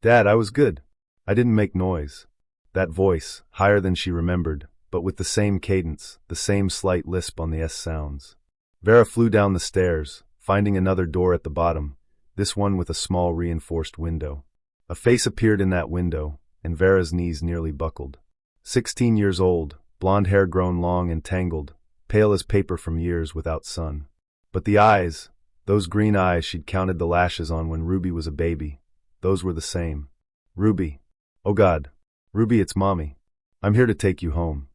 Dad, I was good. I didn't make noise. That voice, higher than she remembered, but with the same cadence, the same slight lisp on the S sounds. Vera flew down the stairs, finding another door at the bottom, this one with a small reinforced window. A face appeared in that window, and Vera's knees nearly buckled. 16 years old, blonde hair grown long and tangled, pale as paper from years without sun. But the eyes, those green eyes she'd counted the lashes on when Ruby was a baby, those were the same. Ruby. Oh God. Ruby, it's Mommy. I'm here to take you home.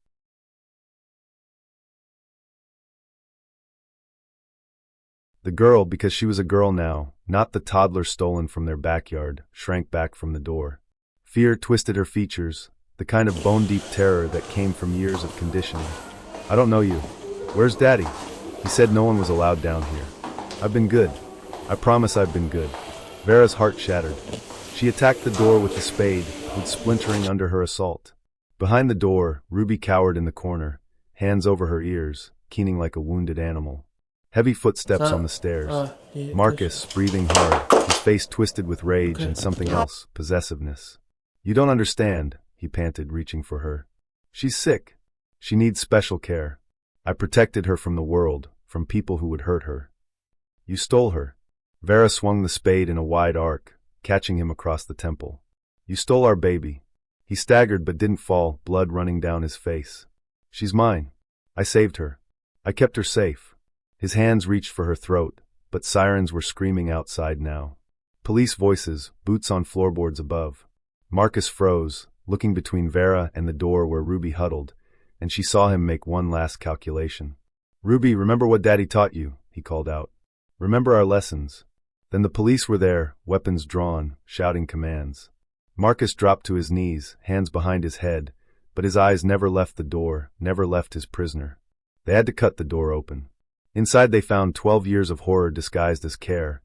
The girl, because she was a girl now, not the toddler stolen from their backyard, shrank back from the door. Fear twisted her features, the kind of bone-deep terror that came from years of conditioning. "I don't know you. Where's Daddy?" He said no one was allowed down here. "I've been good. I promise I've been good." Vera's heart shattered. She attacked the door with the spade, wood splintering under her assault. Behind the door, Ruby cowered in the corner, hands over her ears, keening like a wounded animal. Heavy footsteps on the stairs. Marcus, breathing hard, his face twisted with rage and something else, possessiveness. "You don't understand," he panted, reaching for her. "She's sick. She needs special care. I protected her from the world, from people who would hurt her." "You stole her." Vera swung the spade in a wide arc, catching him across the temple. "You stole our baby." He staggered but didn't fall, blood running down his face. "She's mine. I saved her. I kept her safe." His hands reached for her throat, but sirens were screaming outside now. Police voices, boots on floorboards above. Marcus froze, looking between Vera and the door where Ruby huddled, and she saw him make one last calculation. "Ruby, remember what Daddy taught you," he called out. "Remember our lessons." Then the police were there, weapons drawn, shouting commands. Marcus dropped to his knees, hands behind his head, but his eyes never left the door, never left his prisoner. They had to cut the door open. Inside they found 12 years of horror disguised as care.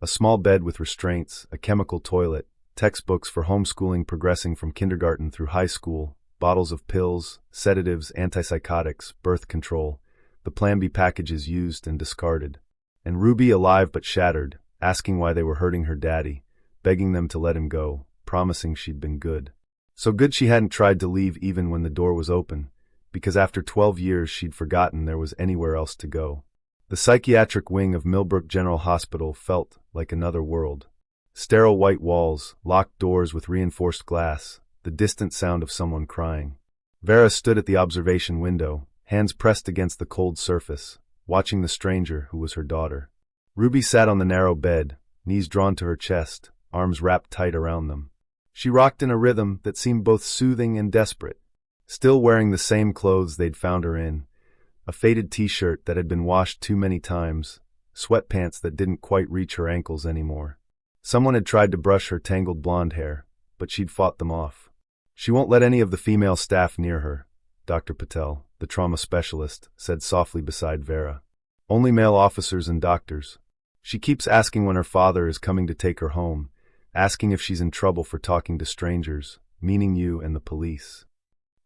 A small bed with restraints, a chemical toilet, textbooks for homeschooling progressing from kindergarten through high school, bottles of pills, sedatives, antipsychotics, birth control, the Plan B packages used and discarded. And Ruby alive but shattered, asking why they were hurting her daddy, begging them to let him go, promising she'd been good. So good she hadn't tried to leave even when the door was open, because after 12 years she'd forgotten there was anywhere else to go. The psychiatric wing of Millbrook General Hospital felt like another world. Sterile white walls, locked doors with reinforced glass, the distant sound of someone crying. Vera stood at the observation window, hands pressed against the cold surface, watching the stranger who was her daughter. Ruby sat on the narrow bed, knees drawn to her chest, arms wrapped tight around them. She rocked in a rhythm that seemed both soothing and desperate. Still wearing the same clothes they'd found her in, a faded t-shirt that had been washed too many times, sweatpants that didn't quite reach her ankles anymore. Someone had tried to brush her tangled blonde hair, but she'd fought them off. "She won't let any of the female staff near her," Dr. Patel, the trauma specialist, said softly beside Vera. "Only male officers and doctors. She keeps asking when her father is coming to take her home, asking if she's in trouble for talking to strangers, meaning you and the police."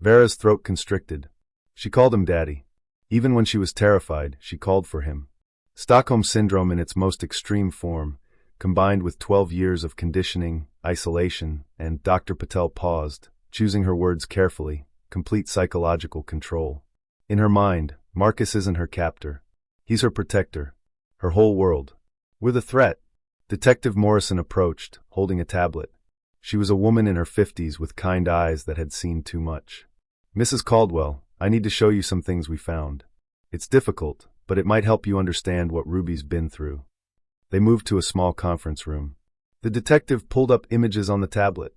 Vera's throat constricted. She called him Daddy. Even when she was terrified, she called for him. Stockholm Syndrome in its most extreme form, combined with 12 years of conditioning, isolation, and Dr. Patel paused, choosing her words carefully, complete psychological control. In her mind, Marcus isn't her captor. He's her protector. Her whole world. With a threat, Detective Morrison approached, holding a tablet. She was a woman in her 50s with kind eyes that had seen too much. "Mrs. Caldwell, I need to show you some things we found. It's difficult, but it might help you understand what Ruby's been through." They moved to a small conference room. The detective pulled up images on the tablet.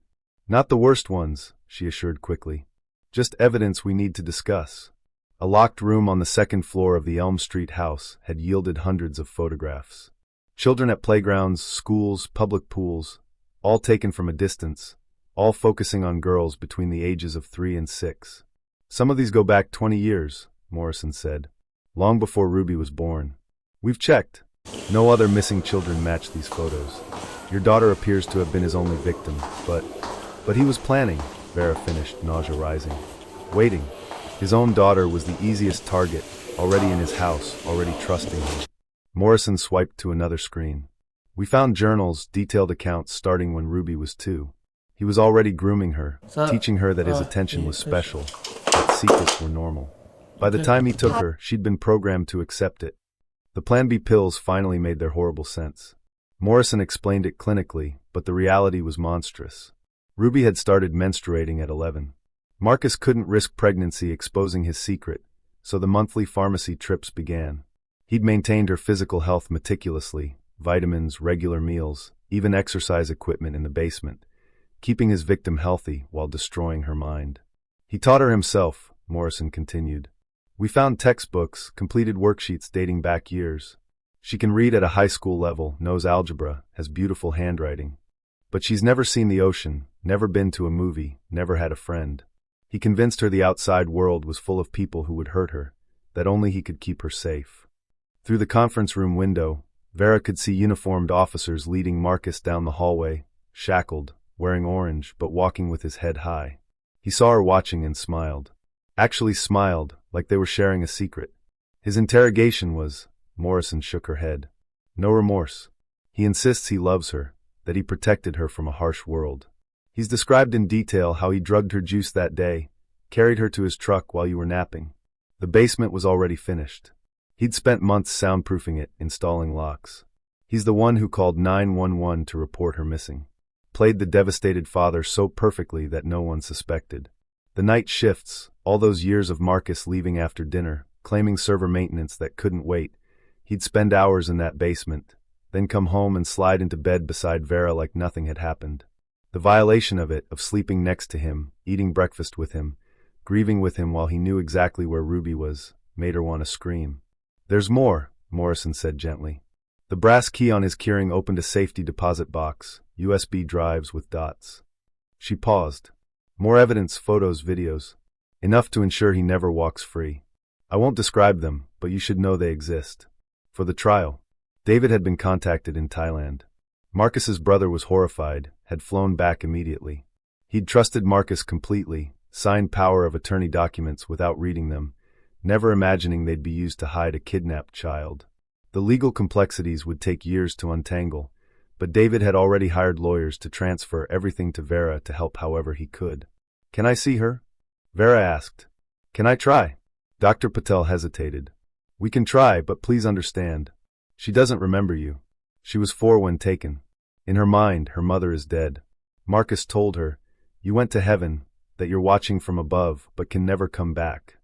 "Not the worst ones," she assured quickly. "Just evidence we need to discuss." A locked room on the second floor of the Elm Street house had yielded hundreds of photographs. Children at playgrounds, schools, public pools, all taken from a distance, all focusing on girls between the ages of 3 and 6. "Some of these go back 20 years, Morrison said. "Long before Ruby was born. We've checked. No other missing children match these photos. Your daughter appears to have been his only victim, but he was planning," Vera finished, nausea rising. "Waiting. His own daughter was the easiest target, already in his house, already trusting him." Morrison swiped to another screen. "We found journals, detailed accounts starting when Ruby was 2. He was already grooming her, teaching her that his attention was special, that secrets were normal. By the time he took her, she'd been programmed to accept it. The Plan B pills finally made their horrible sense. Morrison explained it clinically, but the reality was monstrous. Ruby had started menstruating at 11. Marcus couldn't risk pregnancy exposing his secret, so the monthly pharmacy trips began. He'd maintained her physical health meticulously, vitamins, regular meals, even exercise equipment in the basement, keeping his victim healthy while destroying her mind. "He taught her himself," Morrison continued. "We found textbooks, completed worksheets dating back years. She can read at a high school level, knows algebra, has beautiful handwriting. But she's never seen the ocean, never been to a movie, never had a friend. He convinced her the outside world was full of people who would hurt her, that only he could keep her safe. Through the conference room window, Vera could see uniformed officers leading Marcus down the hallway, shackled, wearing orange but walking with his head high. He saw her watching and smiled. Actually smiled, like they were sharing a secret. His interrogation was, Morrison shook her head. No remorse. He insists he loves her, that he protected her from a harsh world. He's described in detail how he drugged her juice that day, carried her to his truck while you were napping. The basement was already finished. He'd spent months soundproofing it, installing locks. He's the one who called 911 to report her missing. Played the devastated father so perfectly that no one suspected. The night shifts, all those years of Marcus leaving after dinner, claiming server maintenance that couldn't wait. He'd spend hours in that basement, then come home and slide into bed beside Vera like nothing had happened. The violation of it, of sleeping next to him, eating breakfast with him, grieving with him while he knew exactly where Ruby was, made her want to scream. There's more, Morrison said gently. The brass key on his keyring opened a safety deposit box, USB drives with dots. She paused. More evidence, photos, videos. Enough to ensure he never walks free. I won't describe them, but you should know they exist. For the trial, David had been contacted in Thailand. Marcus's brother was horrified, had flown back immediately. He'd trusted Marcus completely, signed power of attorney documents without reading them, never imagining they'd be used to hide a kidnapped child. The legal complexities would take years to untangle, but David had already hired lawyers to transfer everything to Vera to help however he could. Can I see her? Vera asked. Can I try? Dr. Patel hesitated. We can try, but please understand. She doesn't remember you. She was 4 when taken. In her mind, her mother is dead. Marcus told her, you went to heaven, that you're watching from above, but can never come back.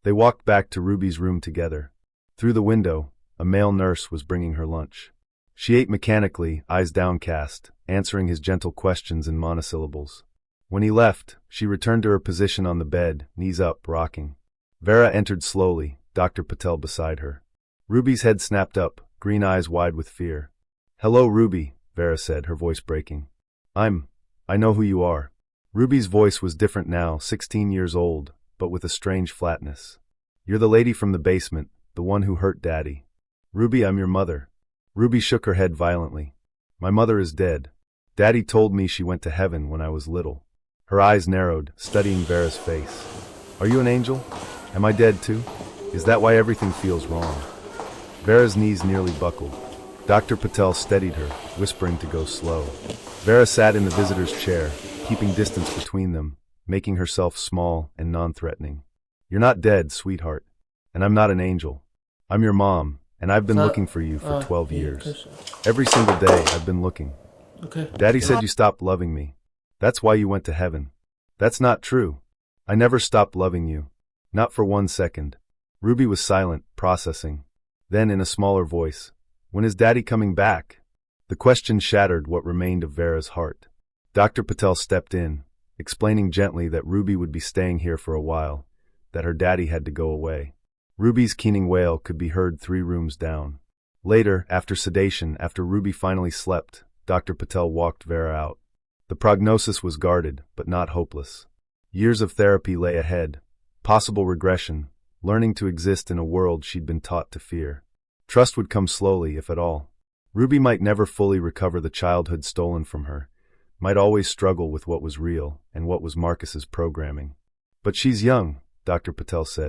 They walked back to Ruby's room together. Through the window, a male nurse was bringing her lunch. She ate mechanically, eyes downcast, answering his gentle questions in monosyllables. When he left, she returned to her position on the bed, knees up, rocking. Vera entered slowly, Dr. Patel beside her. Ruby's head snapped up, green eyes wide with fear. Hello, Ruby, Vera said, her voice breaking. I know who you are. Ruby's voice was different now, 16 years old, but with a strange flatness. You're the lady from the basement, the one who hurt Daddy. Ruby, I'm your mother. Ruby shook her head violently. My mother is dead. Daddy told me she went to heaven when I was little. Her eyes narrowed, studying Vera's face. Are you an angel? Am I dead too? Is that why everything feels wrong? Vera's knees nearly buckled. Dr. Patel steadied her, whispering to go slow. Vera sat in the visitor's chair, keeping distance between them, making herself small and non-threatening. You're not dead, sweetheart. And I'm not an angel. I'm your mom, and I've been looking for you for 12 years. Every single day, I've been looking. Okay. Daddy said you stopped loving me. That's why you went to heaven. That's not true. I never stopped loving you. Not for 1 second. Ruby was silent, processing. Then, in a smaller voice, when is Daddy coming back? The question shattered what remained of Vera's heart. Dr. Patel stepped in, explaining gently that Ruby would be staying here for a while, that her daddy had to go away. Ruby's keening wail could be heard 3 rooms down. Later, after sedation, after Ruby finally slept, Dr. Patel walked Vera out. The prognosis was guarded, but not hopeless. Years of therapy lay ahead, possible regression, learning to exist in a world she'd been taught to fear. Trust would come slowly, if at all. Ruby might never fully recover the childhood stolen from her, might always struggle with what was real and what was Marcus's programming. But she's young, Dr. Patel said.